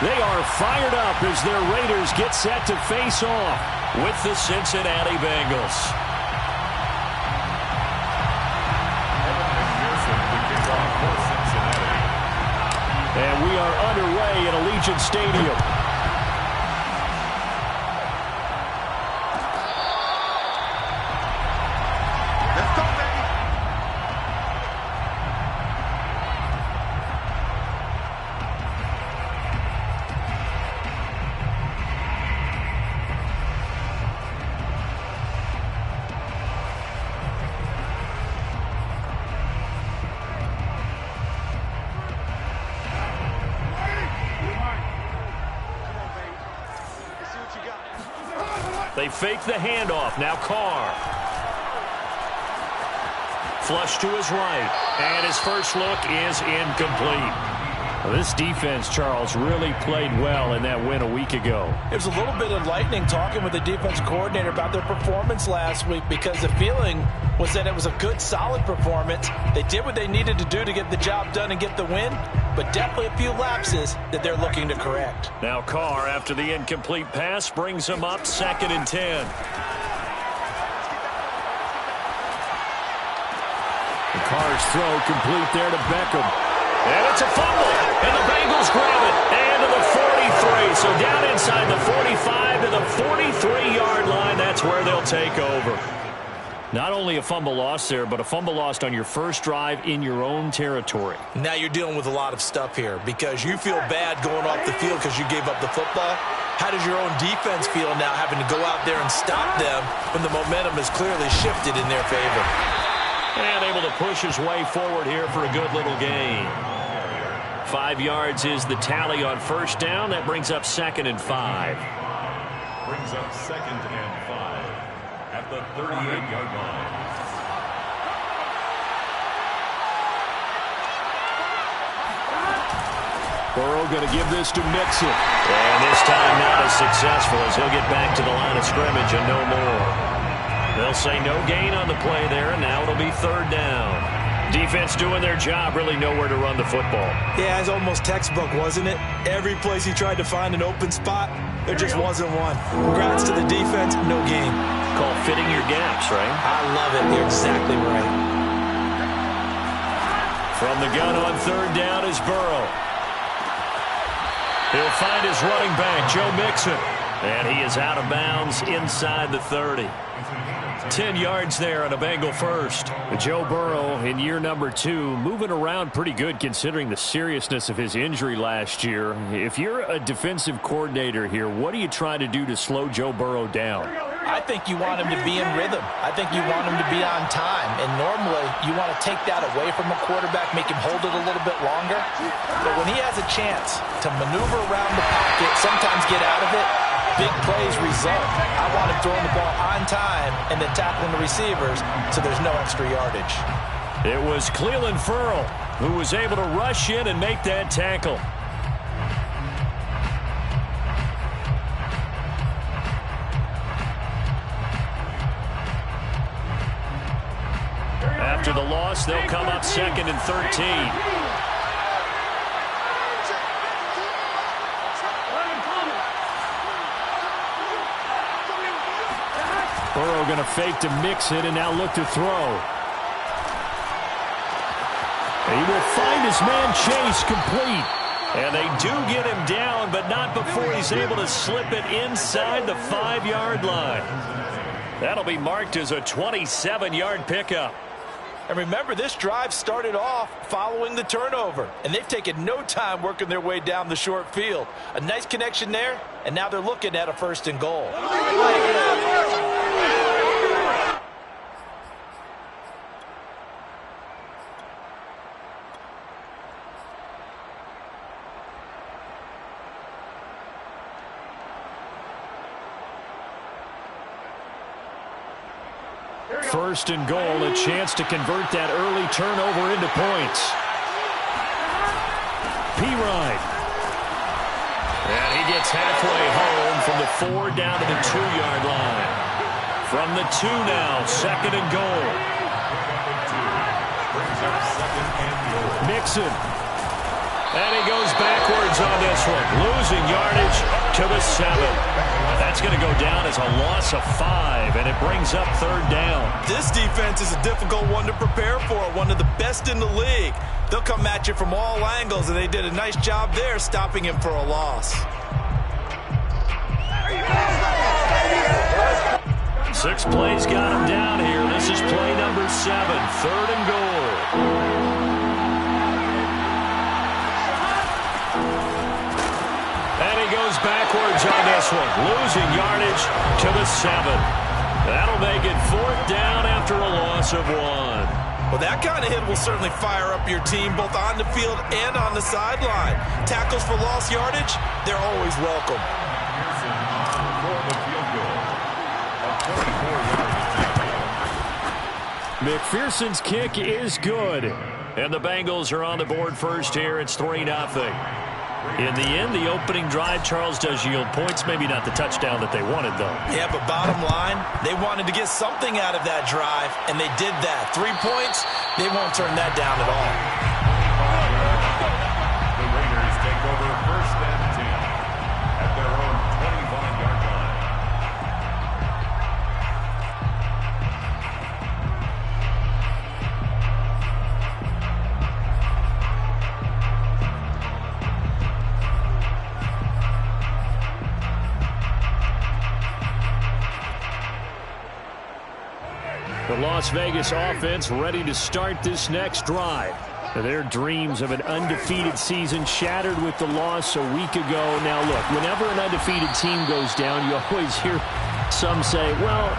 They are fired up as their Raiders get set to face off with the Cincinnati Bengals. And we are underway at Allegiant Stadium. They fake the handoff. Now Carr. Flush to his right. And his first look is incomplete. Well, this defense, Charles, really played well in that win a week ago. It was a little bit enlightening talking with the defense coordinator about their performance last week, because the feeling was that it was a good, solid performance. They did what they needed to do to get the job done and get the win, but definitely a few lapses that they're looking to correct. Now Carr, after the incomplete pass, brings him up 2nd and 10. The Carr's throw complete there to Beckham. And it's a fumble, and the Bengals grab it, and to the 43. So down inside the 45 to the 43-yard line, that's where they'll take over. Not only a fumble loss there, but a fumble lost on your first drive in your own territory. Now you're dealing with a lot of stuff here, because you feel bad going off the field because you gave up the football. How does your own defense feel now, having to go out there and stop them when the momentum is clearly shifted in their favor? And able to push his way forward here for a good little gain. 5 yards is the tally on first down. That brings up 2nd and 5. Brings up 2nd and 5 at the 38-yard line. Burrow going to give this to Mixon. And this time not as successful, as he'll get back to the line of scrimmage and no more. They'll say no gain on the play there, and now it'll be 3rd down. Defense doing their job, really nowhere to run the football. Yeah, it's almost textbook, wasn't it? Every place he tried to find an open spot, there just wasn't one. Congrats to the defense, no gain. Called fitting your gaps, right? I love it. You're exactly right. From the gun on 3rd down is Burrow. He'll find his running back, Joe Mixon. And he is out of bounds inside the 30. 10 yards there on a Bengal first. Joe Burrow in year number 2, moving around pretty good considering the seriousness of his injury last year. If you're a defensive coordinator here, what are you trying to do to slow Joe Burrow down? I think you want him to be in rhythm. I think you want him to be on time. And normally, you want to take that away from a quarterback, make him hold it a little bit longer. But when he has a chance to maneuver around the pocket, sometimes get out of it, big plays result. I want him throwing the ball on time and then tackling the receivers so there's no extra yardage. It was Clelin Ferrell who was able to rush in and make that tackle. After the loss, they'll come up 2nd and 13. Burrow going to fake to Mixon and now look to throw. He will find his man Chase complete. And they do get him down, but not before he's able to slip it inside the 5-yard line. That'll be marked as a 27-yard pickup. And remember, this drive started off following the turnover, and they've taken no time working their way down the short field. A nice connection there, and now they're looking at a 1st and goal. First and goal, a chance to convert that early turnover into points. P-Ride. And he gets halfway home from the 4 down to the 2-yard line. From the 2 now, 2nd and goal. Mixon. And he goes backwards on this one, losing yardage to the 7. That's going to go down as a loss of 5, and it brings up 3rd down. This defense is a difficult one to prepare for, one of the best in the league. They'll come at you from all angles, and they did a nice job there stopping him for a loss. 6 plays got him down here. This is play number 7, 3rd and goal. And he goes backwards on this one, losing yardage to the 7. That'll make it 4th down after a loss of 1. Well, that kind of hit will certainly fire up your team both on the field and on the sideline. Tackles for lost yardage, they're always welcome. McPherson's kick is good. And the Bengals are on the board first here. It's 3-0. In the end, the opening drive, Charles, does yield points. Maybe not the touchdown that they wanted, though. Yeah, but bottom line, they wanted to get something out of that drive, and they did that. 3 points, they won't turn that down at all. The Raiders take over 1st and 10 at their own 25-yard line. The Las Vegas offense ready to start this next drive. Their dreams of an undefeated season shattered with the loss a week ago. Now, look, whenever an undefeated team goes down, you always hear some say, well,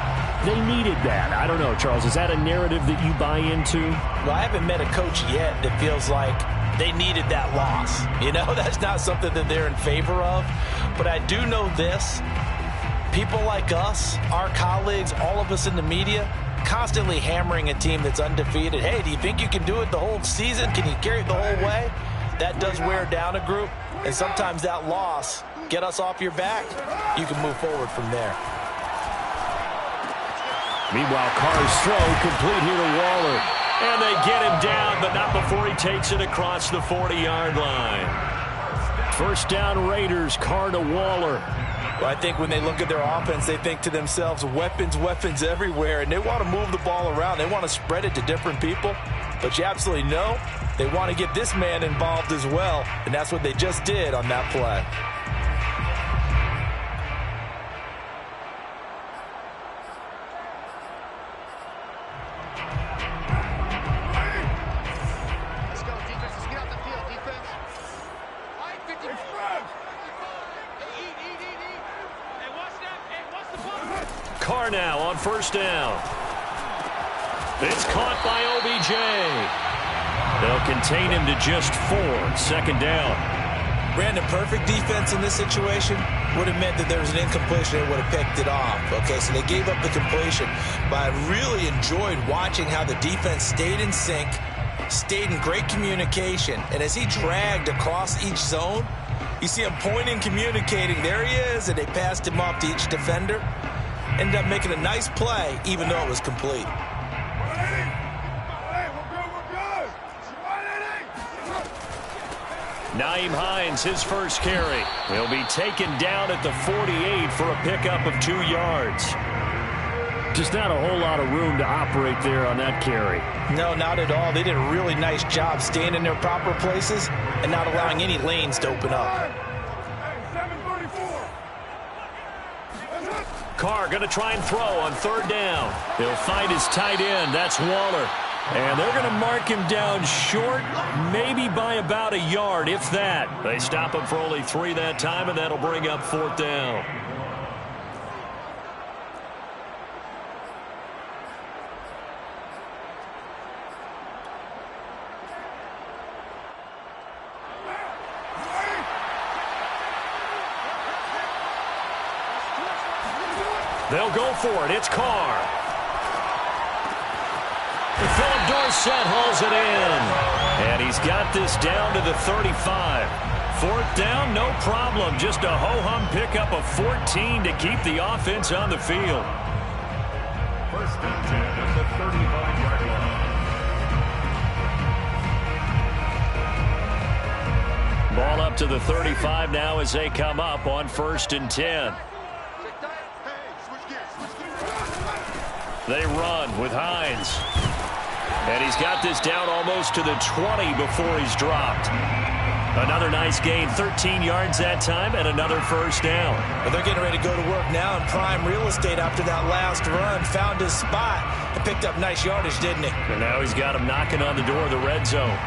they needed that. I don't know, Charles. Is that a narrative that you buy into? Well, I haven't met a coach yet that feels like they needed that loss. You know, that's not something that they're in favor of. But I do know this. People like us, our colleagues, all of us in the media, constantly hammering a team that's undefeated. Hey, do you think you can do it the whole season? Can you carry it the whole way? That does wear down a group, and sometimes that loss, get us off your back, you can move forward from there. Meanwhile, Carr's throw complete here to Waller. And they get him down, but not before he takes it across the 40-yard line. 1st down Raiders, Carr to Waller. Well, I think when they look at their offense, they think to themselves, weapons, weapons everywhere, and they want to move the ball around. They want to spread it to different people, but you absolutely know they want to get this man involved as well, and that's what they just did on that play. Let's go, defense. Let's get out the field, defense. Carr now on 1st down. It's caught by OBJ. They'll contain him to just 4. 2nd down. Brandon, perfect defense in this situation would have meant that there was an incompletion. They would have picked it off. Okay, so they gave up the completion. But I really enjoyed watching how the defense stayed in sync, stayed in great communication. And as he dragged across each zone, you see him pointing, communicating. There he is, and they passed him off to each defender. Ended up making a nice play, even though it was complete. Nyheim Hines, his first carry. He'll be taken down at the 48 for a pickup of 2 yards. Just not a whole lot of room to operate there on that carry. No, not at all. They did a really nice job staying in their proper places and not allowing any lanes to open up. Carr going to try and throw on 3rd down. He'll find his tight end. That's Waller. And they're going to mark him down short, maybe by about a yard, if that. They stop him for only 3 that time, and that'll bring up 4th down. They'll go for it. It's Carr. Philip Dorsett hauls it in. And he's got this down to the 35. 4th down, no problem. Just a ho-hum pickup of 14 to keep the offense on the field. 1st and 10 at the 35-yard line. Ball up to the 35 now as they come up on 1st and 10. They run with Hines. And he's got this down almost to the 20 before he's dropped. Another nice gain, 13 yards that time, and another 1st down. Well, they're getting ready to go to work now in prime real estate after that last run. Found his spot and picked up nice yardage, didn't he? And now he's got him knocking on the door of the red zone.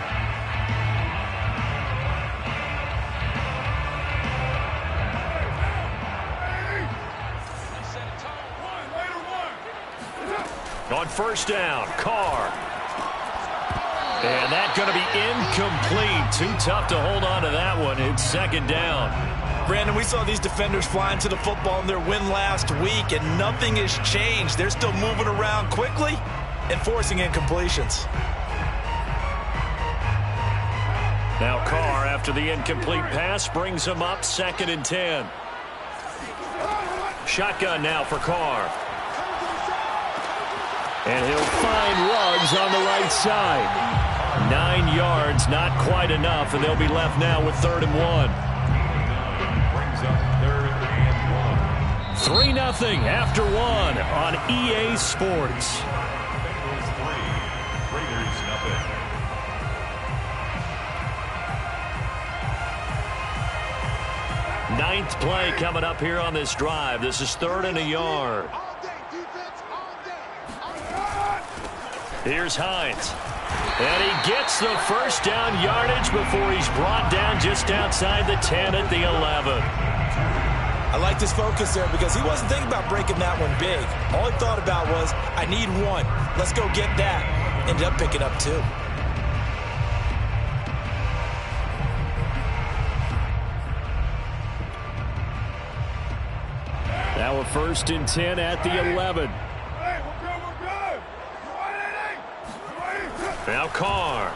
On 1st down, Carr. And that's going to be incomplete. Too tough to hold on to that one. It's 2nd down. Brandon, we saw these defenders flying to the football in their win last week, and nothing has changed. They're still moving around quickly and forcing incompletions. Now Carr, after the incomplete pass, brings him up 2nd and 10. Shotgun now for Carr. And he'll find Ruggs on the right side. 9 yards, not quite enough, and they'll be left now with 3rd and 1. Brings up 3rd and 1. 3-0 after 1 on EA Sports. Bengals 3, Raiders 0. Ninth play coming up here on this drive. This is 3rd and a yard. Here's Hines. And he gets the 1st down yardage before he's brought down just outside the 10 at the 11. I liked his focus there because he wasn't thinking about breaking that one big. All he thought about was, I need 1. Let's go get that. Ended up picking up 2. Now a 1st and 10 at the 11. Now Carr.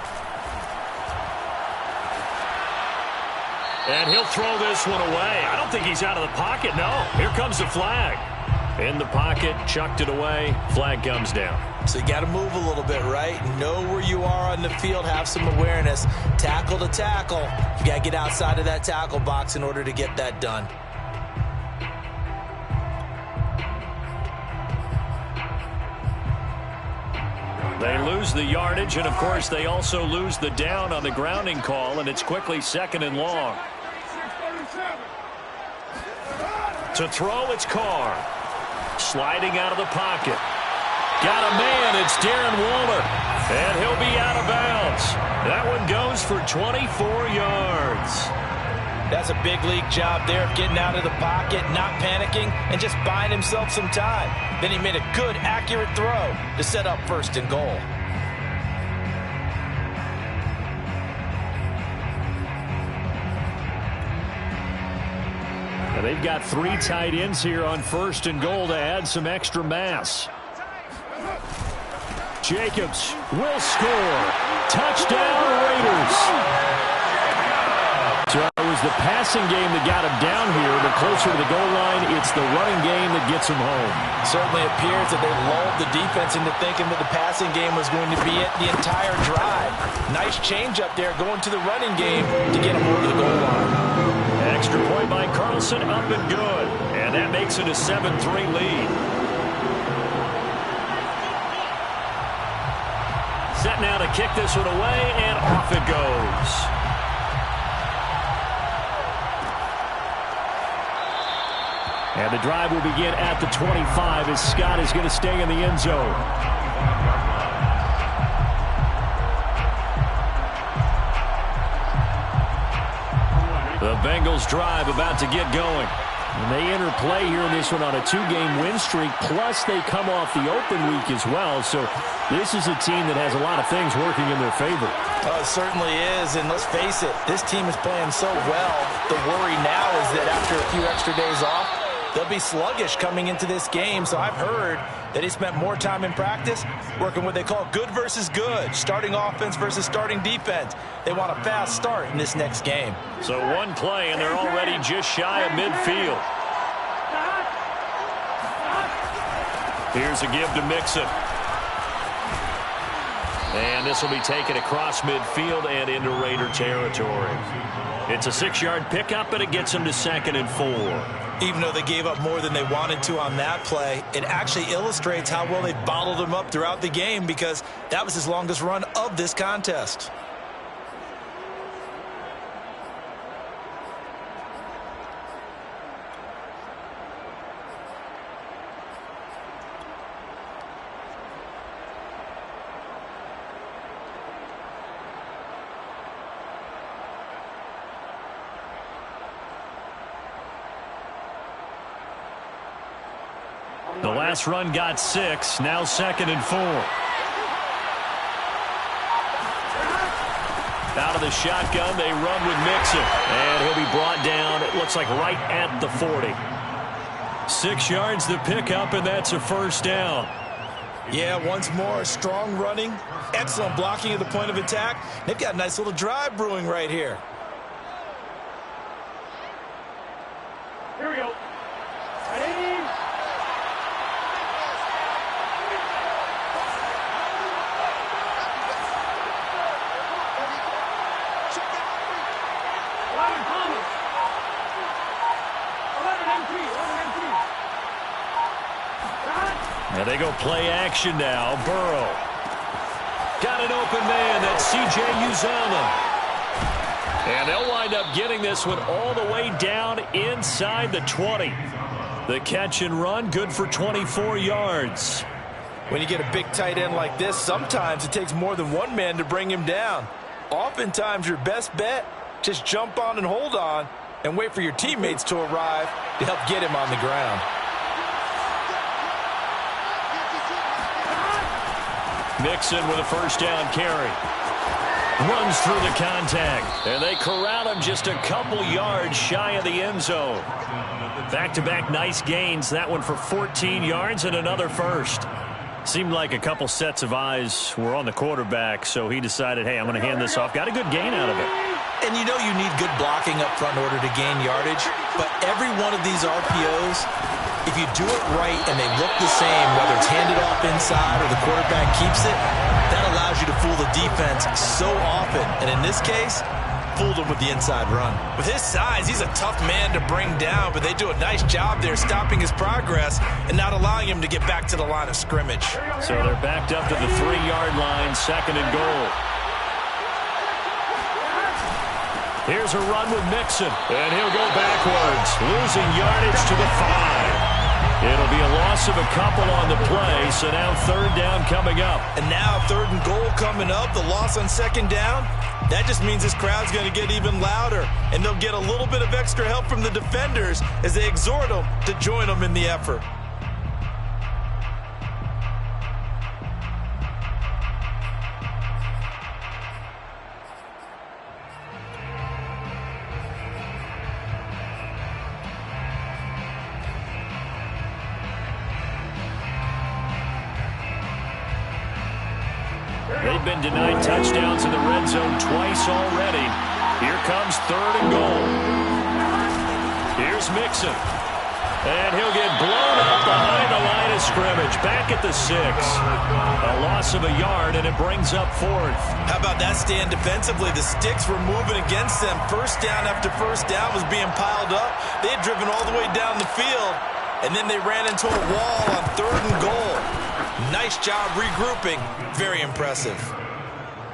And he'll throw this one away. I don't think he's out of the pocket. No, here comes the flag. In the pocket, chucked it away. Flag comes down. So you got to move a little bit, right? Know where you are on the field. Have some awareness. Tackle to tackle. You got to get outside of that tackle box in order to get that done. They lose the yardage, and, of course, they also lose the down on the grounding call, and it's quickly 2nd and long. To throw, it's Carr. Sliding out of the pocket. Got a man, it's Darren Waller. And he'll be out of bounds. That one goes for 24 yards. That's a big league job there of getting out of the pocket, not panicking, and just buying himself some time. Then he made a good, accurate throw to set up 1st and goal. Now they've got 3 tight ends here on 1st and goal to add some extra mass. Jacobs will score. Touchdown, Raiders. So it was the passing game that got him down here, but closer to the goal line, it's the running game that gets him home. Certainly appears that they lulled the defense into thinking that the passing game was going to be it the entire drive. Nice change up there going to the running game to get him over the goal line. Extra point by Carlson, up and good. And that makes it a 7-3 lead. Set now to kick this one away, and off it goes. And the drive will begin at the 25 as Scott is going to stay in the end zone. The Bengals drive about to get going. And they enter play here in this one on a 2-game win streak, plus they come off the open week as well. So this is a team that has a lot of things working in their favor. Oh, it certainly is, and let's face it, this team is playing so well. The worry now is that after a few extra days off, they'll be sluggish coming into this game. So I've heard that he spent more time in practice working what they call good versus good, starting offense versus starting defense. They want a fast start in this next game. So one play, and they're already just shy of midfield. Here's a give to Mixon. And this will be taken across midfield and into Raider territory. It's a 6-yard pickup, and it gets them to 2nd and 4. Even though they gave up more than they wanted to on that play, it actually illustrates how well they've bottled him up throughout the game, because that was his longest run of this contest. The last run got 6, now 2nd and 4. Out of the shotgun, they run with Mixon. And he'll be brought down, it looks like right at the 40. 6 yards to pick up, and that's a first down. Yeah, once more, strong running, excellent blocking at the point of attack. They've got a nice little drive brewing right here. Here we go. Ready? And they go play action now. Burrow. Got an open man. That's C.J. Uzomah. And they'll wind up getting this one all the way down inside the 20. The catch and run, good for 24 yards. When you get a big tight end like this, sometimes it takes more than one man to bring him down. Oftentimes, your best bet, just jump on and hold on and wait for your teammates to arrive to help get him on the ground. Mixon with a first down carry. Runs through the contact. And they corral him just a couple yards shy of the end zone. Back-to-back nice gains. That one for 14 yards and another first. Seemed like a couple sets of eyes were on the quarterback, so he decided, hey, I'm going to hand this off. Got a good gain out of it. And you know you need good blocking up front in order to gain yardage. But every one of these RPOs, if you do it right and they look the same, whether it's handed off inside or the quarterback keeps it, that allows you to fool the defense so often. And in this case, fooled him with the inside run. With his size, he's a tough man to bring down, but they do a nice job there stopping his progress and not allowing him to get back to the line of scrimmage. So they're backed up to the 3-yard line, 2nd and goal. Here's a run with Mixon, and he'll go backwards, losing yardage to the 5. It'll be a loss of a couple on the play, so now 3rd down coming up. And now 3rd and goal coming up, the loss on 2nd down. That just means this crowd's going to get even louder, and they'll get a little bit of extra help from the defenders as they exhort them to join them in the effort. They've been denied touchdowns in the red zone twice already. Here comes 3rd and goal. Here's Mixon. And he'll get blown up behind the line of scrimmage. Back at the 6. A loss of a yard, and it brings up 4th. How about that stand defensively? The sticks were moving against them. First down after first down was being piled up. They had driven all the way down the field, and then they ran into a wall on 3rd and goal. Nice job regrouping. Very impressive.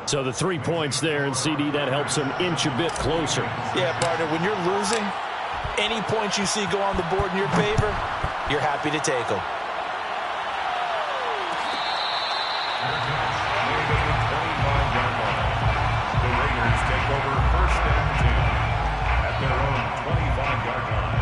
So the 3 points there, and CD, that helps them inch a bit closer. Yeah, partner, when you're losing, any points you see go on the board in your favor, you're happy to take them. The Raiders take over 1st and 10 at their own 25-yard line.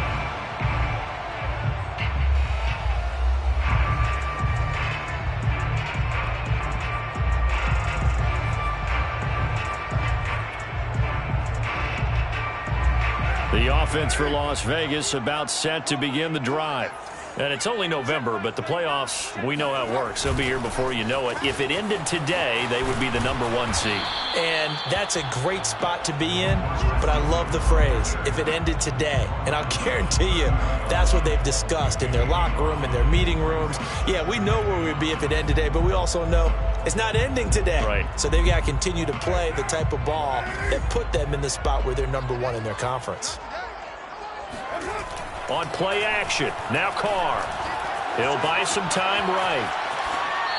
The offense for Las Vegas about set to begin the drive. And it's only November, but the playoffs, we know how it works. They'll be here before you know it. If it ended today, they would be the #1 seed. And that's a great spot to be in, but I love the phrase, if it ended today. And I'll guarantee you, that's what they've discussed in their locker room, in their meeting rooms. Yeah, we know where we'd be if it ended today, but we also know It's not ending today. Right. So they've got to continue to play the type of ball that put them in the spot where they're number one in their conference. On play action, now Carr. He'll buy some time right.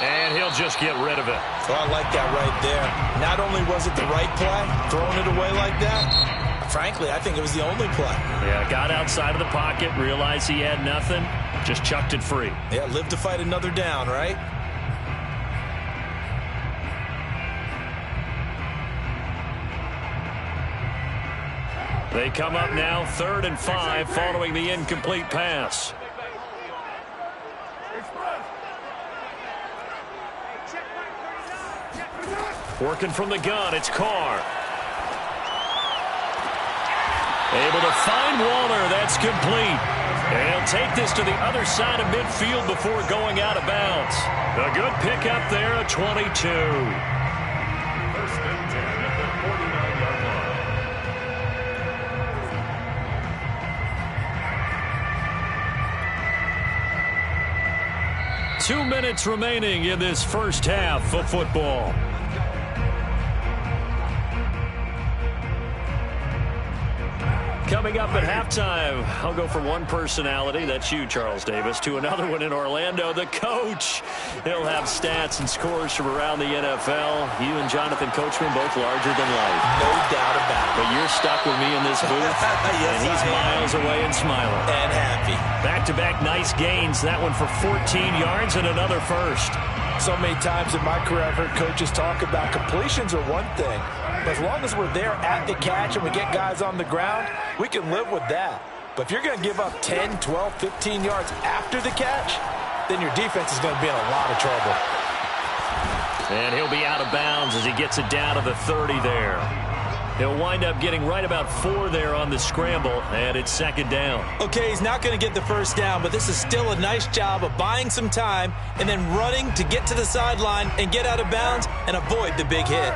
And he'll just get rid of it. Oh, I like that right there. Not only was it the right play, throwing it away like that, frankly, I think it was the only play. Yeah, got outside of the pocket, realized he had nothing, just chucked it free. Yeah, live to fight another down, right? They come up now 3rd and 5 following the incomplete pass. Working from the gun, it's Carr. Able to find Waller. That's complete. And he'll take this to the other side of midfield before going out of bounds. A good pickup there at 22. 1st and 10 at the 49-yard line. 2 minutes remaining in this first half of football. Coming up at halftime, I'll go from one personality, that's you, Charles Davis, to another one in Orlando, the coach. He'll have stats and scores from around the NFL. You and Jonathan Coachman both larger than life. No doubt about it. But you're stuck with me in this booth, Yes, and he's miles away and smiling. And happy. Back-to-back nice gains, that one for 14 yards and another first. So many times in my career I've heard coaches talk about completions are one thing. But as long as we're there at the catch and we get guys on the ground, we can live with that. But if you're going to give up 10, 12, 15 yards after the catch, then your defense is going to be in a lot of trouble. And he'll be out of bounds as he gets it down to the 30 there. He'll wind up getting right about 4 there on the scramble, and it's 2nd down. Okay, he's not going to get the first down, but this is still a nice job of buying some time and then running to get to the sideline and get out of bounds and avoid the big hit.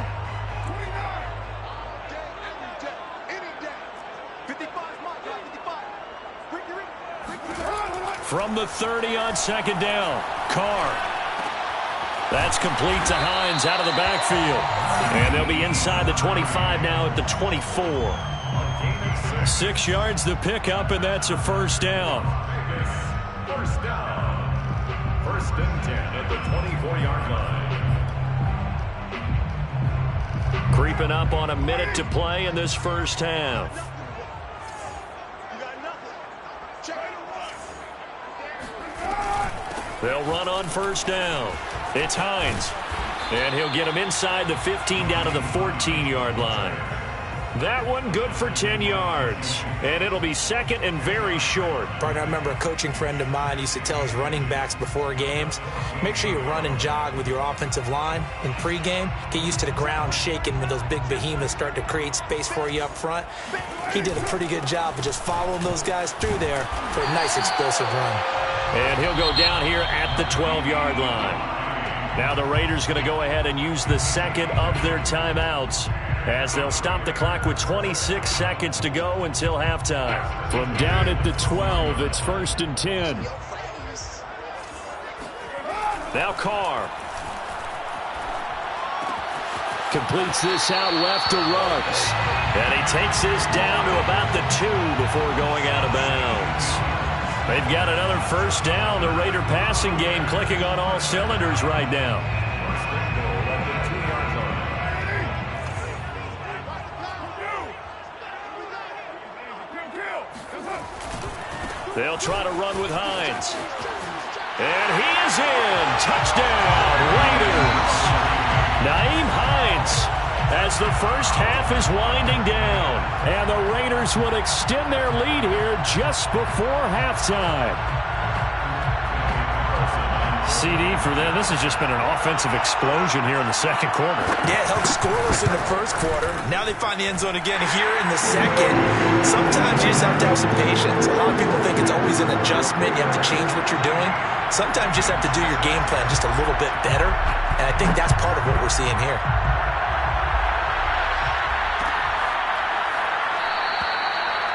From the 30 on 2nd down, Carr. That's complete to Hines out of the backfield. And they'll be inside the 25 now at the 24. 6 yards the pickup, and that's a 1st down. 1st down. 1st and 10 at the 24-yard line. Creeping up on a minute to play in this first half. They'll run on 1st down. It's Hines. And he'll get him inside the 15 down to the 14-yard line. That one good for 10 yards. And it'll be 2nd and very short. Partner, I remember a coaching friend of mine used to tell his running backs before games, make sure you run and jog with your offensive line in pregame. Get used to the ground shaking when those big behemoths start to create space for you up front. He did a pretty good job of just following those guys through there for a nice explosive run. And he'll go down here at the 12-yard line. Now the Raiders going to go ahead and use the 2nd of their timeouts as they'll stop the clock with 26 seconds to go until halftime. From down at the 12, it's 1st and 10. Now Carr. Completes this out left to Ruggs. And he takes this down to about the 2 before going out of bounds. They've got another 1st down. The Raider passing game clicking on all cylinders right now. They'll try to run with Hines. And he is in. Touchdown, Raiders. Nyheim Hines as the first half is winding down. And the Raiders will extend their lead here just before halftime. CD for them. This has just been an offensive explosion here in the 2nd quarter. Yeah, held scoreless in the 1st quarter. Now they find the end zone again here in the 2nd. Sometimes you just have to have some patience. A lot of people think it's always an adjustment. You have to change what you're doing. Sometimes you just have to do your game plan just a little bit better. And I think that's part of what we're seeing here.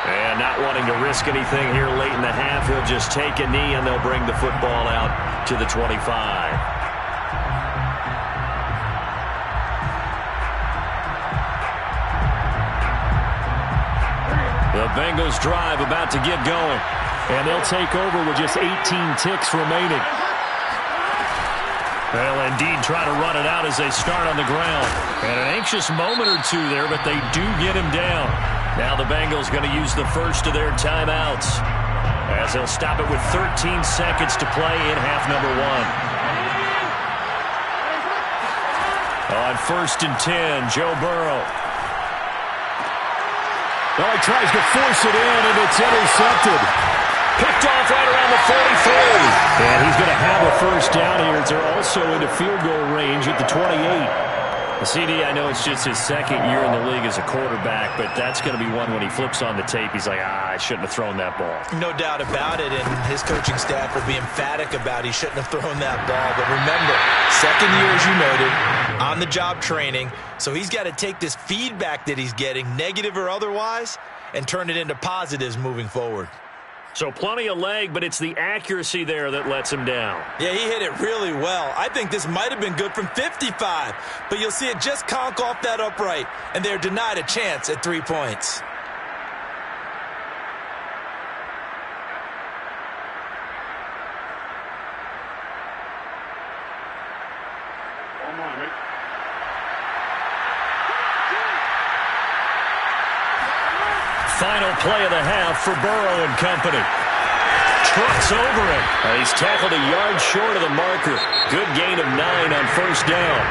And not wanting to risk anything here late in the half, he'll just take a knee and they'll bring the football out to the 25. The Bengals drive about to get going. And they'll take over with just 18 ticks remaining. They'll indeed try to run it out as they start on the ground. And an anxious moment or two there, but they do get him down. Now the Bengals going to use the first of their timeouts, as they'll stop it with 13 seconds to play in half number 1. On 1st and 10, Joe Burrow. Well, he tries to force it in, and it's intercepted. Picked off right around the 43. And he's going to have a first down here. They're also into field goal range at the 28. CD, I know it's just his second year in the league as a quarterback, but that's going to be one when he flips on the tape. He's like, I shouldn't have thrown that ball. No doubt about it, and his coaching staff will be emphatic about he shouldn't have thrown that ball. But remember, second year, as you noted, on-the-job training, so he's got to take this feedback that he's getting, negative or otherwise, and turn it into positives moving forward. So plenty of leg, but it's the accuracy there that lets him down. Yeah, he hit it really well. I think this might have been good from 55, but you'll see it just conk off that upright, and they're denied a chance at 3 points. Final play of the half for Burrow and company. Trucks over him. He's tackled a yard short of the marker. Good gain of 9 on first down.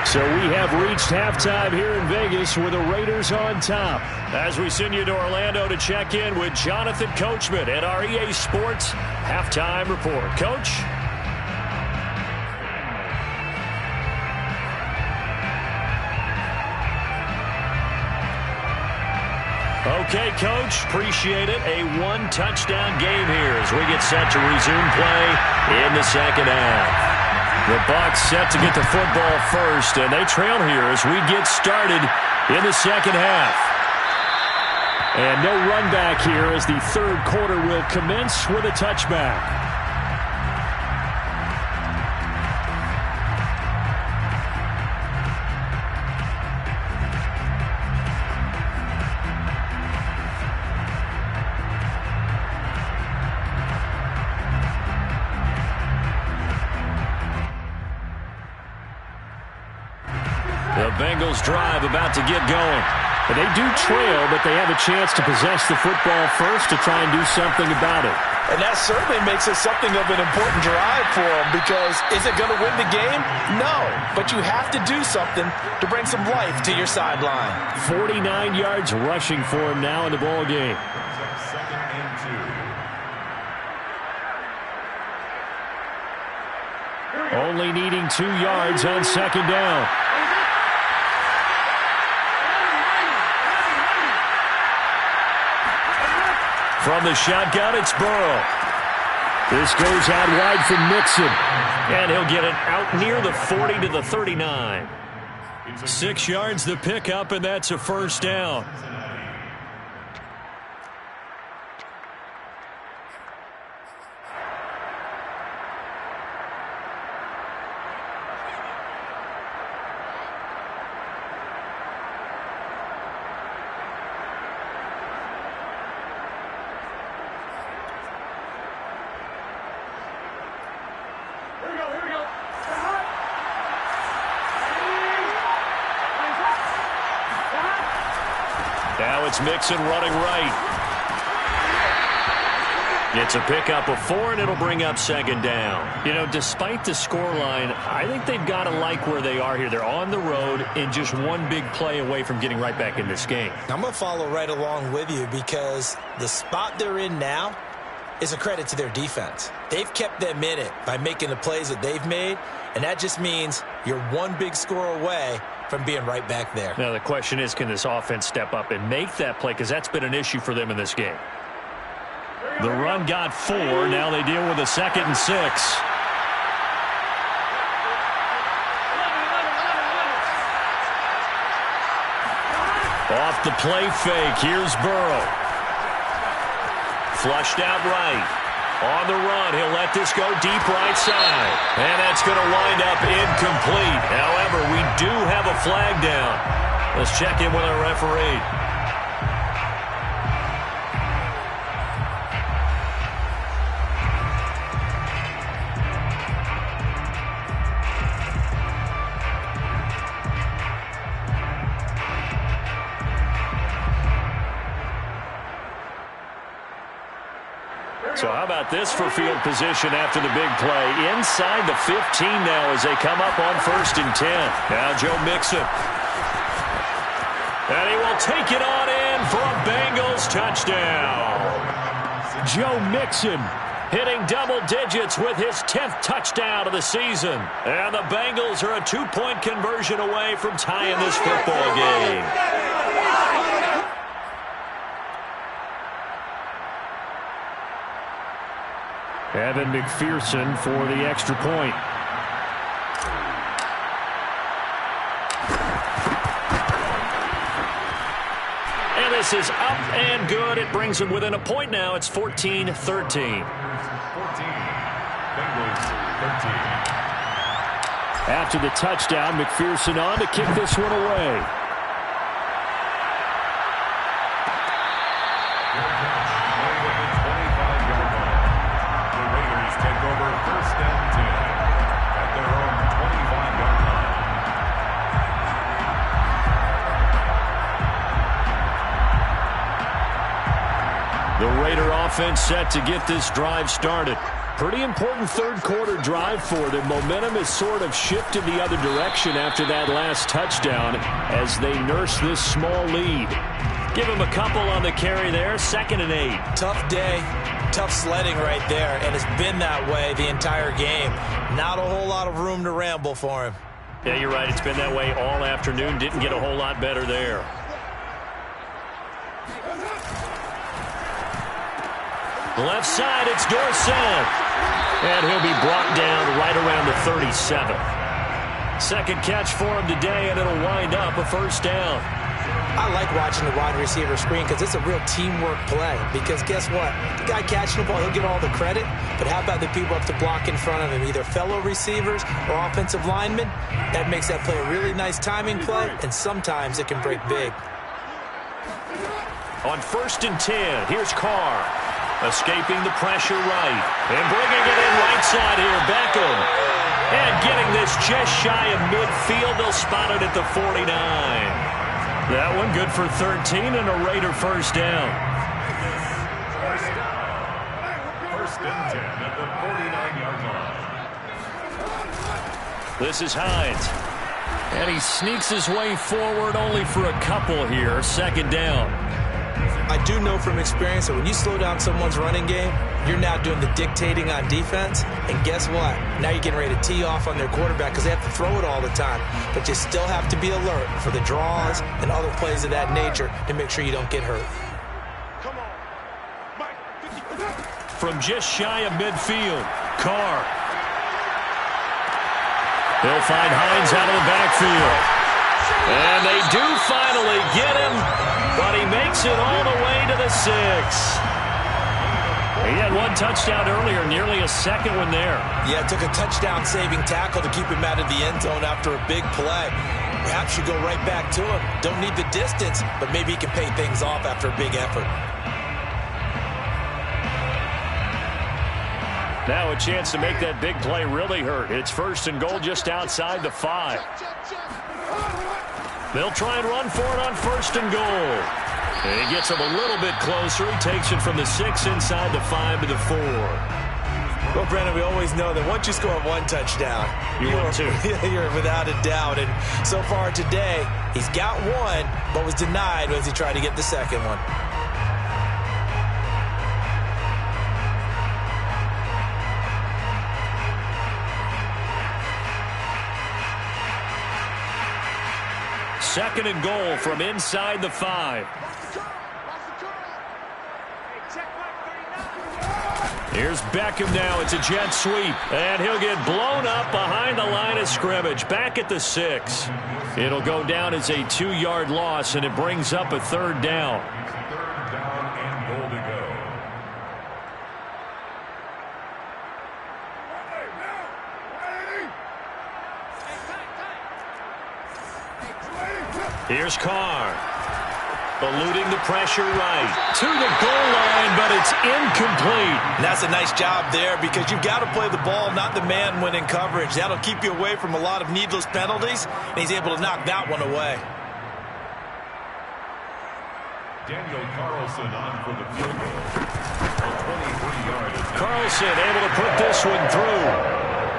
So we have reached halftime here in Vegas with the Raiders on top. As we send you to Orlando to check in with Jonathan Coachman at our EA Sports Halftime Report. Coach? Okay, Coach, appreciate it. A one-touchdown game here as we get set to resume play in the second half. The Bucs set to get the football first, and they trail here as we get started in the second half. And no run back here as the third quarter will commence with a touchback. The Bengals drive about to get going. And they do trail, but they have a chance to possess the football first to try and do something about it. And that certainly makes it something of an important drive for them, because is it going to win the game? No, but you have to do something to bring some life to your sideline. 49 yards rushing for him now in the ball game. Second and 2. Only needing 2 yards on second down. From the shotgun, it's Burrow. This goes out wide for Mixon. And he'll get it out near the 40 to the 39. 6 yards the pickup, and that's a first down. Now it's Mixon running right. It's a pickup of 4, and it'll bring up second down. You know, despite the scoreline, I think they've got to like where they are here. They're on the road and just one big play away from getting right back in this game. I'm going to follow right along with you, because the spot they're in now is a credit to their defense. They've kept them in it by making the plays that they've made, and that just means you're one big score away from being right back there. Now the question is, can this offense step up and make that play? Because that's been an issue for them in this game. The run got 4. Now they deal with a 2nd and 6. Off the play fake. Here's Burrow. Flushed out right. On the run, he'll let this go deep right side. And that's going to wind up incomplete. However, we do have a flag down. Let's check in with our referee. So how about this for field position after the big play? Inside the 15 now as they come up on 1st and 10. Now Joe Mixon. And he will take it on in for a Bengals touchdown. Joe Mixon hitting double digits with his 10th touchdown of the season. And the Bengals are a 2-point conversion away from tying this football game. Evan McPherson for the extra point. And this is up and good. It brings them within a point now. It's 14-13. 14. Bengals 13. After the touchdown, McPherson on to kick this one away. The Raider offense set to get this drive started. Pretty important third-quarter drive for them. Momentum has sort of shifted the other direction after that last touchdown as they nurse this small lead. Give them a couple on the carry there, 2nd and 8. Tough day, tough sledding right there, and it's been that way the entire game. Not a whole lot of room to ramble for him. Yeah, you're right. It's been that way all afternoon. Didn't get a whole lot better there. Left side, it's Dorsett. And he'll be brought down right around the 37. Second catch for him today, and it'll wind up a 1st down. I like watching the wide receiver screen because it's a real teamwork play. Because guess what? The guy catching the ball, he'll get all the credit. But how about the people up to block in front of him, either fellow receivers or offensive linemen? That makes that play a really nice timing play, and sometimes it can break big. On 1st and 10, here's Carr. Escaping the pressure right. And bringing it in right side here. Beckham. And getting this just shy of midfield. They'll spot it at the 49. That one good for 13 and a Raider 1st down. 1st and 10 at the 49-yard line. This is Hines. And he sneaks his way forward only for a couple here. 2nd down. I do know from experience that when you slow down someone's running game, you're now doing the dictating on defense. And guess what? Now you're getting ready to tee off on their quarterback because they have to throw it all the time. But you still have to be alert for the draws and other plays of that nature to make sure you don't get hurt. From just shy of midfield, Carr. They'll find Hines out of the backfield. And they do finally get him, but he makes it all the way to the 6. He had one touchdown earlier, nearly a second one there. Yeah, it took a touchdown-saving tackle to keep him out of the end zone after a big play. Perhaps you go right back to him. Don't need the distance, but maybe he can pay things off after a big effort. Now a chance to make that big play really hurt. It's 1st and goal just outside the 5. They'll try and run for it on 1st and goal. And he gets him a little bit closer. He takes it from the 6 inside the 5 to the 4. Well, Brandon, we always know that once you score one touchdown, you're without a doubt. And so far today, he's got one, but was denied as he tried to get the second one. Second and goal from inside the 5. Here's Beckham now. It's a jet sweep. And he'll get blown up behind the line of scrimmage. Back at the 6. It'll go down as a 2-yard loss, and it brings up a 3rd down. 3rd down and goal to go. Here's Carr. Eluding the pressure right. To the goal line, but it's incomplete. And that's a nice job there because you've got to play the ball, not the man when in coverage. That'll keep you away from a lot of needless penalties, and he's able to knock that one away. Daniel Carlson on for the field goal. A 23-yard Wilson able to put this one through.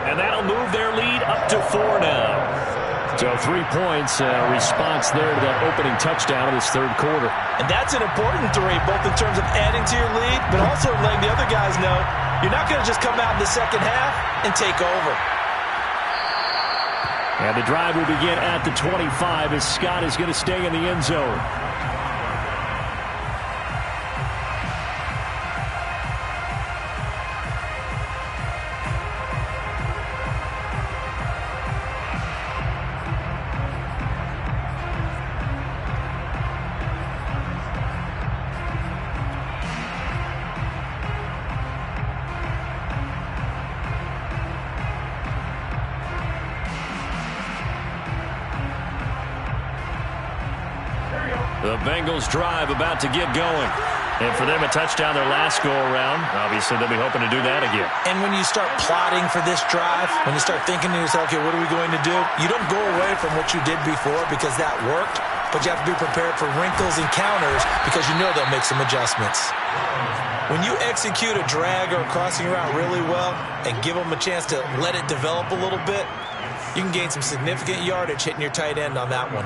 And that'll move their lead up to 4 now. So 3 points, response there to that opening touchdown in this third quarter. And that's an important 3, both in terms of adding to your lead, but also letting the other guys know you're not going to just come out in the second half and take over. And the drive will begin at the 25 as Scott is going to stay in the end zone. The Bengals drive about to get going. And for them, a touchdown their last go-around. Obviously, they'll be hoping to do that again. And when you start plotting for this drive, when you start thinking to yourself, okay, what are we going to do? You don't go away from what you did before because that worked, but you have to be prepared for wrinkles and counters because you know they'll make some adjustments. When you execute a drag or a crossing route really well and give them a chance to let it develop a little bit, you can gain some significant yardage hitting your tight end on that one.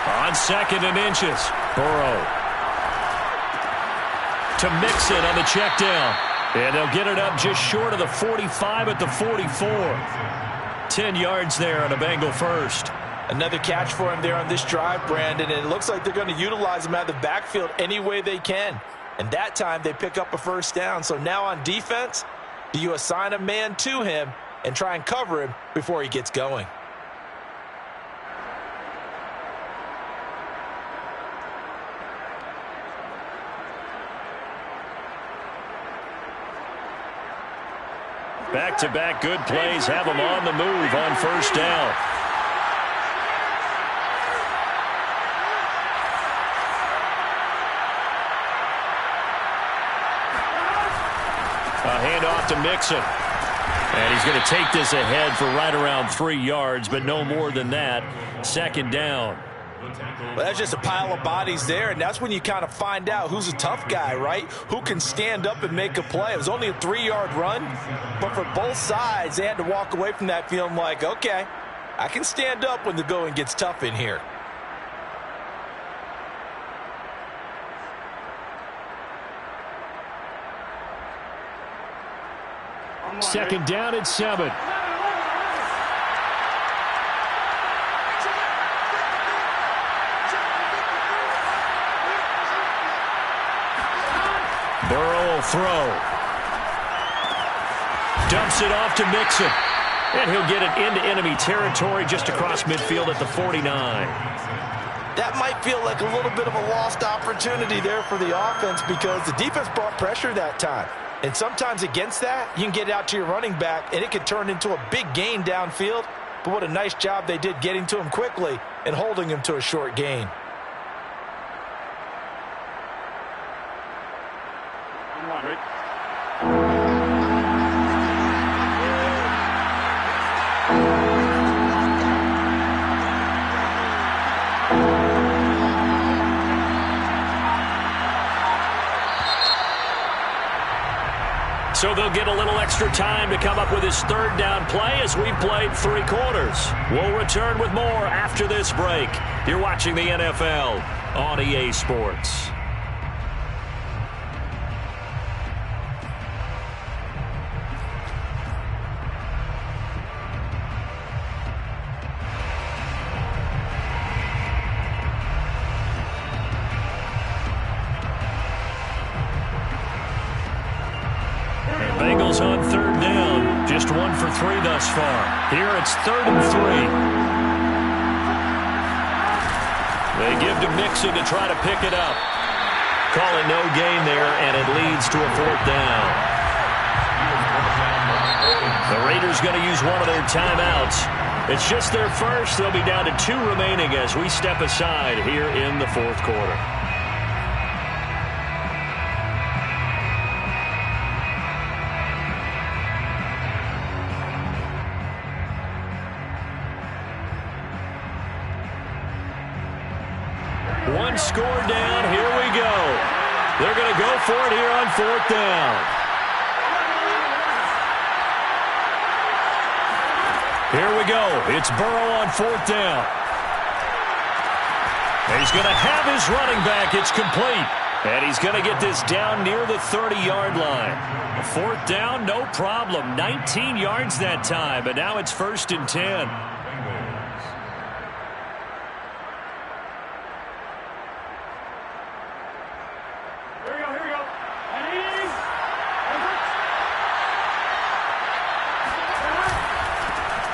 On 2nd and inches, Burrow to Mixon on the check down. And they'll get it up just short of the 45 at the 44. 10 yards there on a Bengal first. Another catch for him there on this drive, Brandon, and it looks like they're going to utilize him out of the backfield any way they can. And that time they pick up a first down. So now on defense, do you assign a man to him and try and cover him before he gets going? Back-to-back good plays have them on the move on first down. A handoff to Mixon. And he's going to take this ahead for right around 3 yards, but no more than that. 2nd down. Well, that's just a pile of bodies there, and that's when you kind of find out who's a tough guy, right? Who can stand up and make a play. It was only a 3-yard run, but for both sides, they had to walk away from that feeling like, okay, I can stand up when the going gets tough in here. Second down at 7. Burrow will throw. Dumps it off to Mixon. And he'll get it into enemy territory just across midfield at the 49. That might feel like a little bit of a lost opportunity there for the offense because the defense brought pressure that time. And sometimes against that, you can get it out to your running back, and it could turn into a big gain downfield. But what a nice job they did getting to him quickly and holding him to a short gain. So they'll get a little extra time to come up with his 3rd down play as we've played 3 quarters. We'll return with more after this break. You're watching the NFL on EA Sports. Bengals on 3rd down. Just 1 for 3 thus far. Here it's 3rd and 3. They give to Mixon to try to pick it up. Call it no gain there, and it leads to a 4th down. The Raiders going to use one of their timeouts. It's just their first. They'll be down to 2 remaining as we step aside here in the fourth quarter. One score down. Here we go. They're going to go for it here on 4th down. Here we go. It's Burrow on 4th down. He's going to have his running back. It's complete. And he's going to get this down near the 30-yard line. 4th down, no problem. 19 yards that time, but now it's 1st and 10.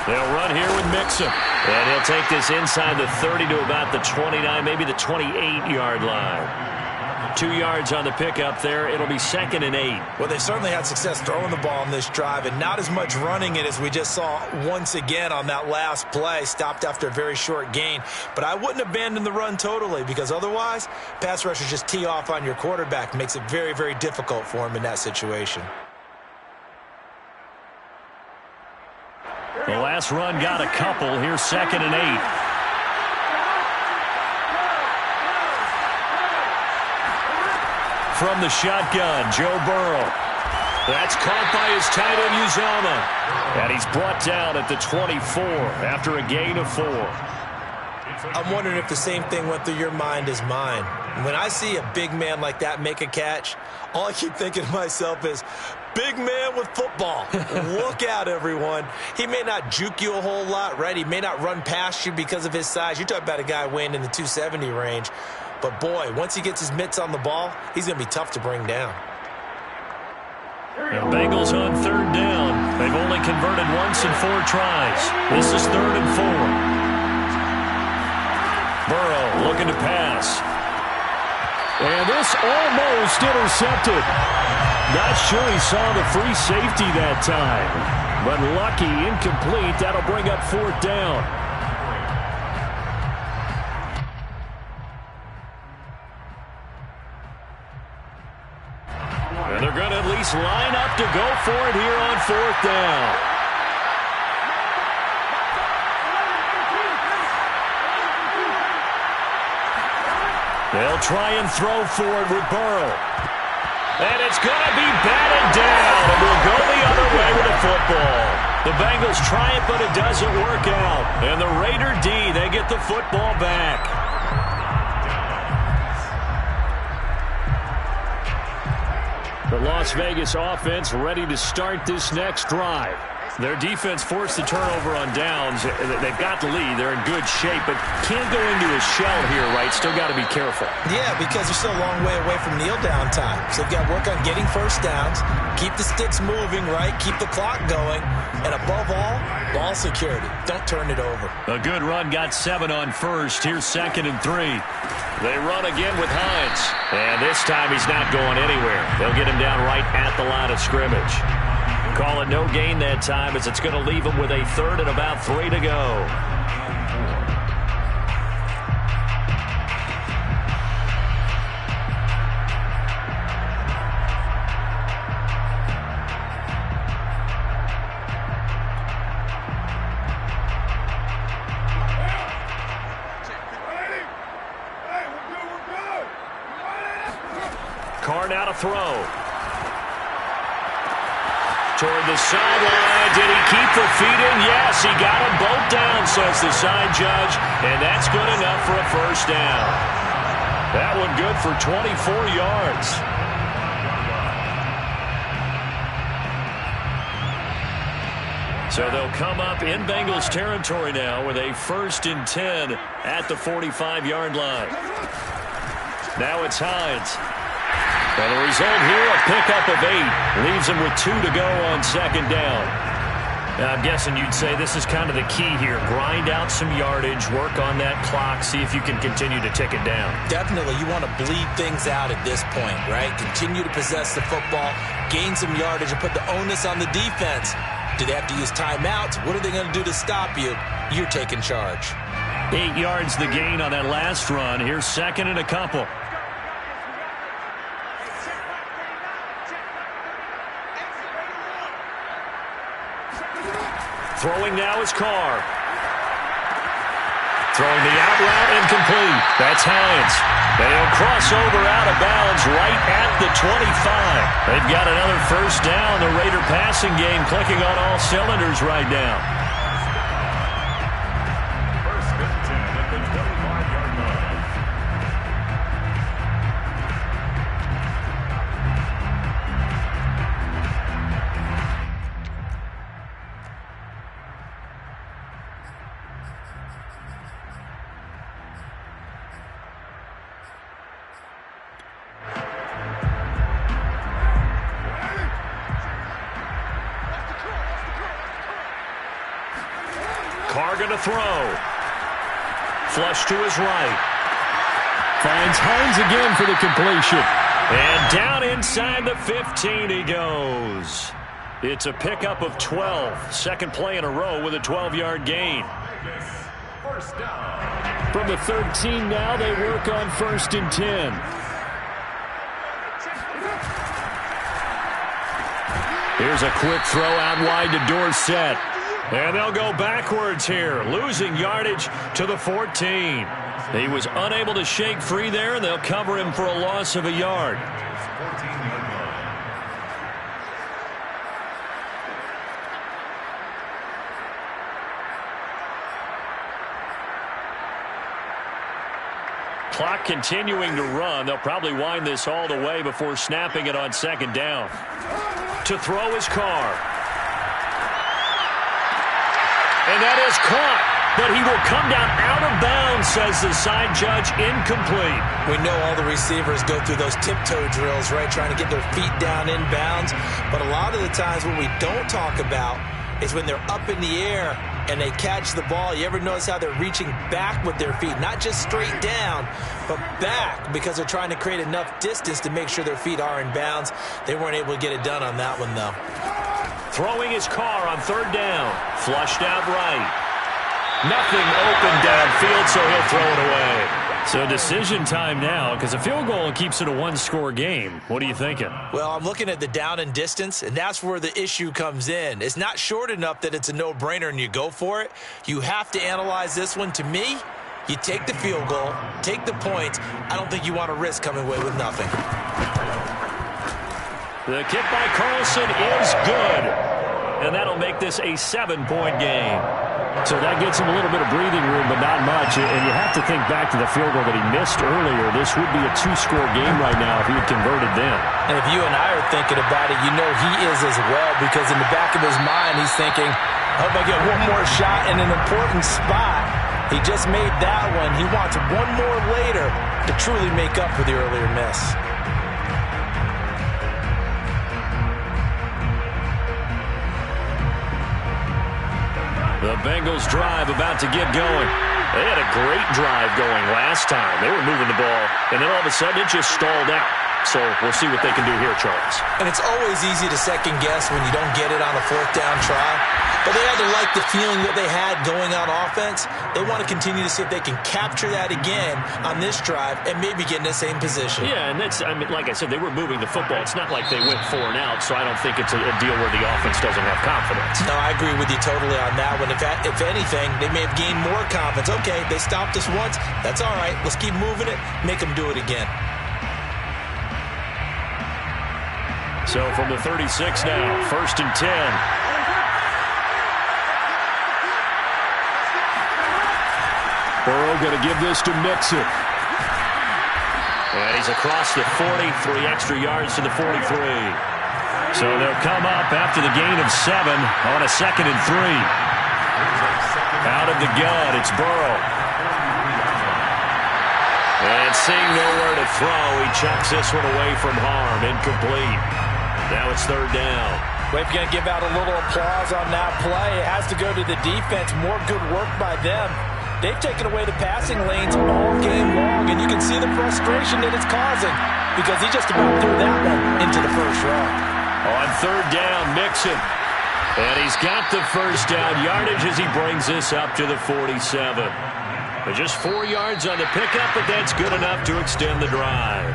They'll run here with Mixon. And he'll take this inside the 30 to about the 29, maybe the 28-yard line. 2 yards on the pickup there. It'll be 2nd and 8. Well, they certainly had success throwing the ball on this drive and not as much running it as we just saw once again on that last play. Stopped after a very short gain. But I wouldn't abandon the run totally because otherwise, pass rushers just tee off on your quarterback. Makes it very, very difficult for him in that situation. The last run got a couple. Here's 2nd and 8. From the shotgun, Joe Burrow. That's caught by his tight end, Uzomah. And he's brought down at the 24 after a gain of 4. I'm wondering if the same thing went through your mind as mine. When I see a big man like that make a catch, all I keep thinking to myself is, big man with football. Look out, everyone. He may not juke you a whole lot, right? He may not run past you because of his size. You're talking about a guy weighing in the 270 range. But, boy, once he gets his mitts on the ball, he's going to be tough to bring down. The Bengals on 3rd down. They've only converted once in 4 tries. This is 3rd and 4. Burrow looking to pass. And this almost intercepted. Not sure he saw the free safety that time. But lucky, incomplete. That'll bring up 4th down. And they're going to at least line up to go for it here on 4th down. They'll try and throw for it with Burrow. And it's going to be batted down. And we'll go the other way with the football. The Bengals try it, but it doesn't work out. And the Raider D, they get the football back. The Las Vegas offense ready to start this next drive. Their defense forced the turnover on downs. They've got the lead. They're in good shape, but can't go into a shell here, right? Still got to be careful. Yeah, because they're still a long way away from kneel down time. So they've got to work on getting first downs, keep the sticks moving, right? Keep the clock going. And above all, ball security. Don't turn it over. A good run got 7 on first. Here's 2nd and 3. They run again with Hines. And this time he's not going anywhere. They'll get him down right at the line of scrimmage. Call it no gain that time as it's going to leave him with a 3rd and about 3 to go. Carr now to throw. Toward the sideline. Did he keep the feet in? Yes, he got them both down, says the side judge. And that's good enough for a first down. That one good for 24 yards. So they'll come up in Bengals territory now with a 1st and 10 at the 45-yard line. Now it's Hines. And the result here, a pickup of 8. Leaves him with 2 to go on 2nd down. Now, I'm guessing you'd say this is kind of the key here. Grind out some yardage, work on that clock, see if you can continue to tick it down. Definitely, you want to bleed things out at this point, right? Continue to possess the football, gain some yardage, and put the onus on the defense Do they have to use timeouts? What are they going to do to stop you? You're taking charge. 8 yards the gain on that last run. Here's second and a couple. Throwing now is Carr. Throwing the out route incomplete. That's Hines. They'll cross over out of bounds right at the 25. They've got another first down. The Raider passing game clicking on all cylinders right now. First and 10 at the 25-yard line. Carr going to throw. Flush to his right. Finds Hines again for the completion. And down inside the 15 he goes. It's a pickup of 12. Second play in a row with a 12-yard gain. First down. From the 13 now, they work on 1st and 10. Here's a quick throw out wide to Dorsett. And they'll go backwards here, losing yardage to the 14. He was unable to shake free there, and they'll cover him for a loss of a yard. 14-yard line. Clock continuing to run. They'll probably wind this all the way before snapping it on second down. To throw is Carr. And that is caught, but he will come down out of bounds, says the side judge, incomplete. We know all the receivers go through those tiptoe drills, right, trying to get their feet down in bounds. But a lot of the times what we don't talk about is when they're up in the air and they catch the ball. You ever notice how they're reaching back with their feet? Not just straight down, but back, because they're trying to create enough distance to make sure their feet are in bounds. They weren't able to get it done on that one, though. Throwing his Carr on third down. Flushed out right. Nothing open downfield, so he'll throw it away. So decision time now, because a field goal keeps it a one-score game. What are you thinking? Well, I'm looking at the down and distance, and that's where the issue comes in. It's not short enough that it's a no-brainer and you go for it. You have to analyze this one. To me, you take the field goal, take the points. I don't think you want to risk coming away with nothing. The kick by Carlson is good. And that'll make this a 7-point game. So that gets him a little bit of breathing room, but not much. And you have to think back to the field goal that he missed earlier. This would be a 2-score game right now if he had converted then. And if you and I are thinking about it, you know he is as well, because in the back of his mind, he's thinking, I hope I get one more shot in an important spot. He just made that one. He wants one more later to truly make up for the earlier miss. The Bengals drive about to get going. They had a great drive going last time. They were moving the ball, and then all of a sudden it just stalled out. So we'll see what they can do here, Charles. And it's always easy to second guess when you don't get it on a fourth down try. But they had to like the feeling that they had going on offense. They want to continue to see if they can capture that again on this drive and maybe get in the same position. Yeah, and that's, I mean, like I said, they were moving the football. It's not like they went 4 and out, so I don't think it's a deal where the offense doesn't have confidence. No, I agree with you totally on that one. If anything, they may have gained more confidence. Okay, they stopped us once. That's all right. Let's keep moving it. Make them do it again. So from the 36 now, 1st and 10. Burrow going to give this to Mixon. And he's across the 40, 3 extra yards to the 43. So they'll come up after the gain of 7 on a 2nd and 3. Out of the gun, it's Burrow. And seeing nowhere to throw, he chucks this one away from harm, incomplete. Now it's 3rd down. We're going to give out a little applause on that play. It has to go to the defense. More good work by them. They've taken away the passing lanes all game long, and you can see the frustration that it's causing because he just about threw that one into the first row. On 3rd down, Mixon. And he's got the first down yardage as he brings this up to the 47. But just 4 yards on the pickup, but that's good enough to extend the drive.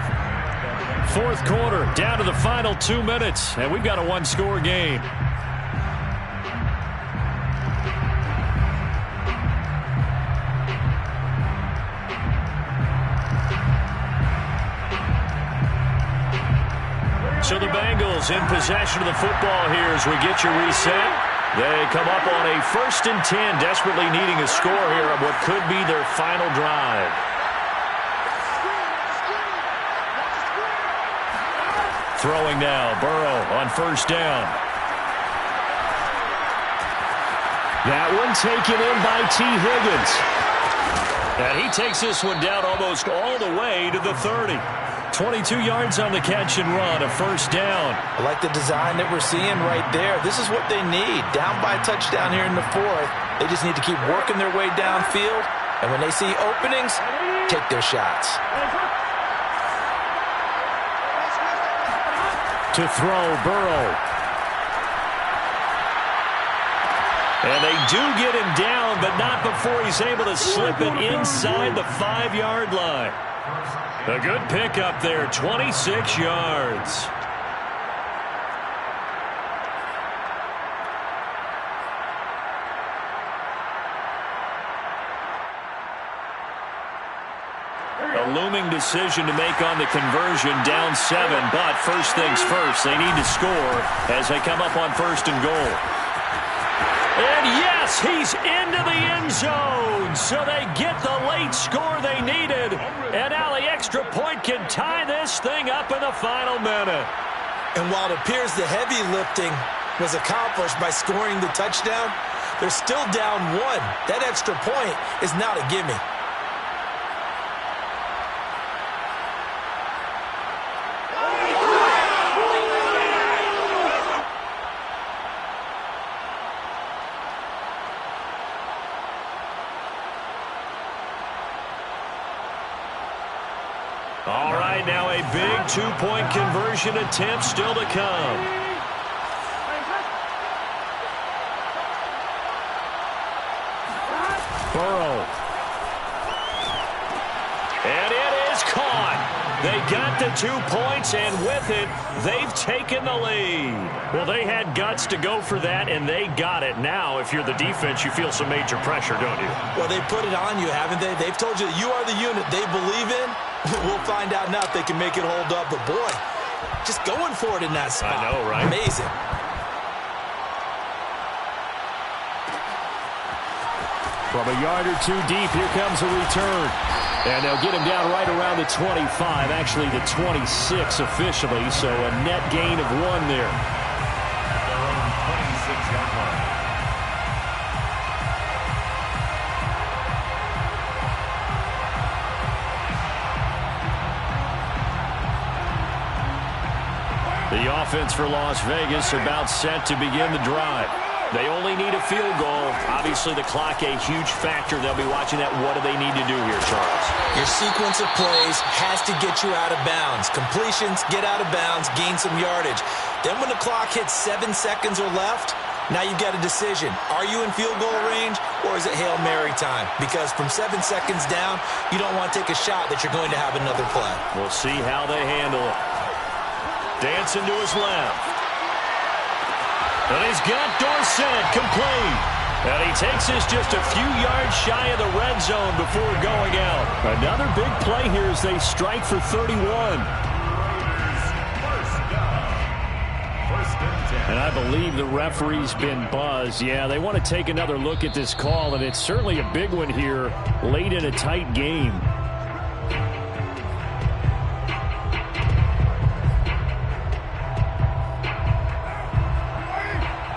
Fourth quarter, down to the final 2 minutes, and we've got a one-score game. So the Bengals in possession of the football here as we get you reset. They come up on a 1st and 10, desperately needing a score here on what could be their final drive. Throwing now, Burrow on 1st down. That one taken in by T. Higgins. And he takes this one down almost all the way to the 30. 22 yards on the catch and run, a 1st down. I like the design that we're seeing right there. This is what they need. Down by a touchdown here in the 4th. They just need to keep working their way downfield. And when they see openings, take their shots. To throw, Burrow. And they do get him down, but not before he's able to slip it inside the 5-yard line. A good pickup there, 26 yards. A looming decision to make on the conversion, down 7, but first things first, they need to score as they come up on 1st and goal. And yes, he's into the end zone, so they get the late score they needed. And now the extra point can tie this thing up in the final minute. And while it appears the heavy lifting was accomplished by scoring the touchdown, they're still down 1. That extra point is not a gimme. All right, now a big 2-point conversion attempt still to come. Burrow. And it is caught. They got the 2 points, and with it, they've taken the lead. Well, they had guts to go for that, and they got it. Now, if you're the defense, you feel some major pressure, don't you? Well, they put it on you, haven't they? They've told you that you are the unit they believe in. We'll find out now if they can make it hold up. But, boy, just going for it in that spot. I know, right? Amazing. From a yard or 2 deep, here comes a return. And they'll get him down right around the 25, actually the 26 officially, so a net gain of 1 there. Their own 26-yard line. The offense for Las Vegas about set to begin the drive. They only need a field goal. Obviously, the clock a huge factor. They'll be watching that. What do they need to do here, Charles? Your sequence of plays has to get you out of bounds. Completions, get out of bounds, gain some yardage. Then when the clock hits 7 seconds or left, now you've got a decision. Are you in field goal range, or is it Hail Mary time? Because from 7 seconds down, you don't want to take a shot that you're going to have another play. We'll see how they handle it. Dancing to his left. And he's got Dorsett complete. And he takes this just a few yards shy of the red zone before going out. Another big play here as they strike for 31. And I believe the referee's been buzzed. Yeah, they want to take another look at this call, and it's certainly a big one here late in a tight game.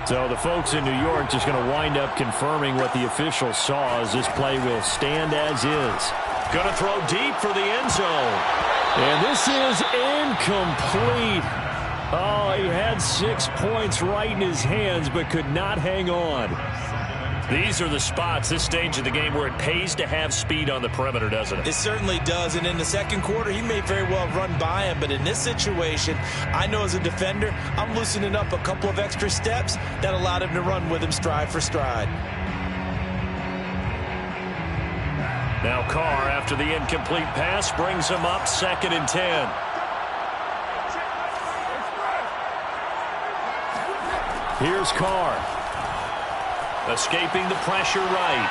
So the folks in New York just going to wind up confirming what the official saw as this play will stand as is. Going to throw deep for the end zone. And this is incomplete. Oh, he had 6 points right in his hands but could not hang on. These are the spots, this stage of the game, where it pays to have speed on the perimeter, doesn't it? It certainly does, and in the second quarter, he may very well run by him, but in this situation, I know as a defender, I'm loosening up a couple of extra steps that allowed him to run with him stride for stride. Now Carr, after the incomplete pass, brings him up 2nd and 10. Here's Carr. Escaping the pressure right.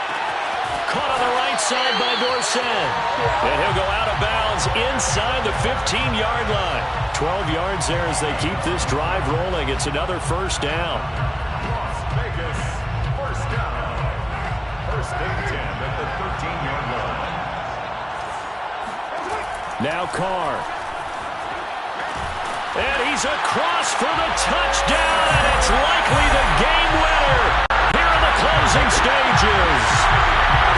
Caught on the right side by Dorsett. And he'll go out of bounds inside the 15-yard line. 12 yards there as they keep this drive rolling. It's another first down. Las Vegas, first down. First and 10 at the 13-yard line. Now Carr. And he's across for the touchdown, and it's likely the game winner here in the closing stages.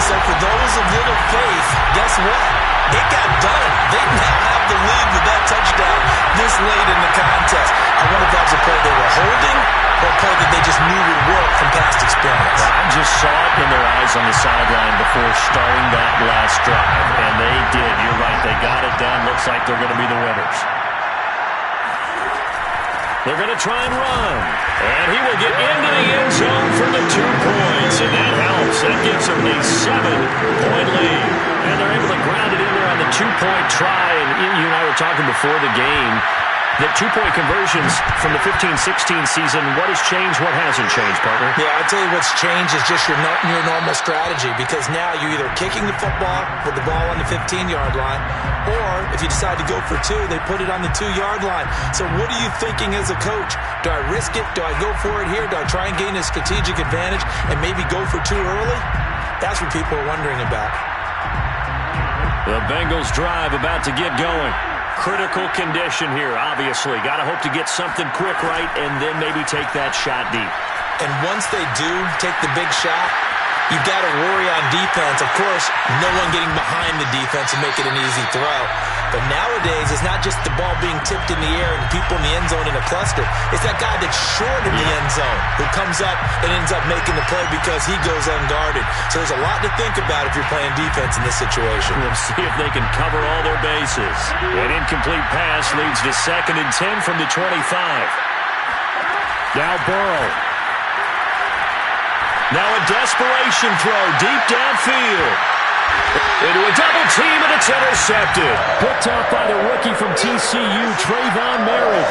So for those of little faith, guess what? It got done. They now have the lead with that touchdown this late in the contest. I wonder if that was a play they were holding or a play that they just knew would work from past experience. I just saw it in their eyes on the sideline before starting that last drive, and they did. You're right. They got it done. Looks like they're going to be the winners. They're going to try and run. And he will get into the end zone for the 2 points. And that helps. That gives them a 7-point lead. And they're able to ground it in there on the 2-point try. And you and I were talking before the game. The 2-point conversions from the 15-16 season, what has changed, what hasn't changed, partner? Yeah, I'll tell you what's changed is just your normal strategy, because now you're either kicking the football with the ball on the 15-yard line, or if you decide to go for 2, they put it on the 2-yard line. So what are you thinking as a coach? Do I risk it? Do I go for it here? Do I try and gain a strategic advantage and maybe go for 2 early? That's what people are wondering about. The Bengals drive about to get going. Critical condition here, obviously. Got to hope to get something quick right and then maybe take that shot deep. And once they do take the big shot, you've got to worry on defense. Of course, no one getting behind the defense and make it an easy throw. But nowadays, it's not just the ball being tipped in the air and people in the end zone in a cluster. It's that guy that's short in the end zone who comes up and ends up making the play because he goes unguarded. So there's a lot to think about if you're playing defense in this situation. We'll see if they can cover all their bases. An incomplete pass leads to 2nd and 10 from the 25. Now Burrow. Now a desperation throw deep downfield. Into a double team, and it's intercepted. Picked off by the rookie from TCU, Trayvon Merritt.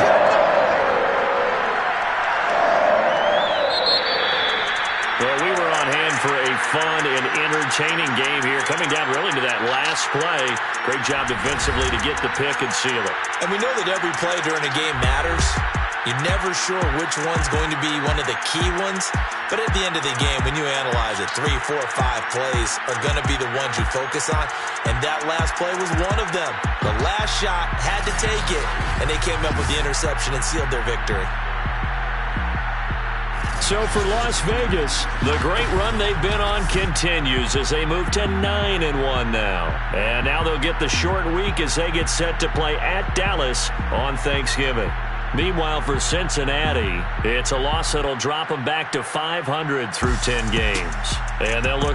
Well, we were on hand for a fun and entertaining game here. Coming down really to that last play. Great job defensively to get the pick and seal it. And we know that every play during a game matters. You're never sure which one's going to be one of the key ones. But at the end of the game, when you analyze it, 3, 4, 5 plays are going to be the ones you focus on. And that last play was one of them. The last shot had to take it. And they came up with the interception and sealed their victory. So for Las Vegas, the great run they've been on continues as they move to 9-1 now. And now they'll get the short week as they get set to play at Dallas on Thanksgiving. Meanwhile, for Cincinnati, it's a loss that'll drop them back to 500 through 10 games. And they'll look to